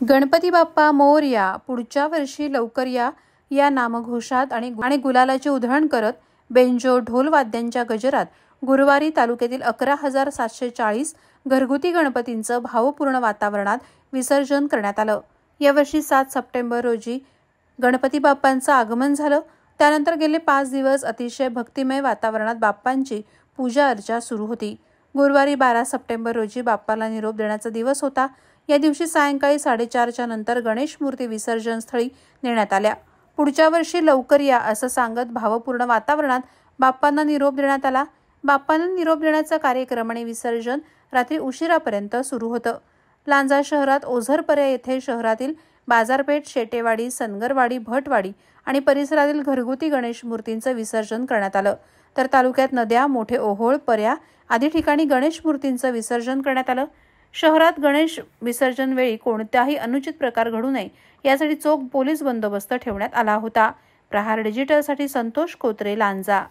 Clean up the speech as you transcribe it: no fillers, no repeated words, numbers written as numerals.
गणपती बाप्पा मोरया, पुढच्या वर्षी लवकर या या नामघोषात आणि गुलालाची उधळण करत बेंजो ढोल वाद्यांच्या गजरात गुरुवारी तालुक्यातील 11,740 घरगुती गणपतींचं भावपूर्ण वातावरणात विसर्जन करण्यात आलं। यावर्षी 7 सप्टेंबर रोजी गणपती बाप्पांचं आगमन झालं। त्यानंतर गेले 5 दिवस अतिशय भक्तिमय वातावरणात बाप्पांची पूजा अर्चा सुरू होती। गुरुवारी 12 सप्टेंबर रोजी बाप्पाला निरोप देण्याचा दिवस होता। या दिवशी सायंकाळी 4:30च्या नंतर गणेश मूर्ती विसर्जन स्थळी नेण्यात आल्या। पुढच्या वर्षी लवकर या असं सांगत भावपूर्ण वातावरणात बाप्पांना निरोप देण्यात आला। बाप्पांना निरोप देण्याचा कार्यक्रम आणि विसर्जन रात्री उशिरापर्यंत सुरू होतं। लांजा शहरात ओझरपर्या येथे शहरातील बाजारपेठ, शेटेवाडी, सनगरवाडी, भटवाडी आणि परिसरातील घरगुती गणेश मूर्तींचं विसर्जन करण्यात आलं। तर तालुक्यात नद्या, मोठे ओहोळ, पर्या आदी ठिकाणी गणेश मूर्तींचं विसर्जन करण्यात आलं। शहरात गणेश विसर्जन वेळी कोणताही अनुचित प्रकार घडू नये यासाठी चोख पोलीस बंदोबस्त ठेवण्यात आला होता। प्रहार डिजिटलसाठी संतोष कोत्रे, लांजा।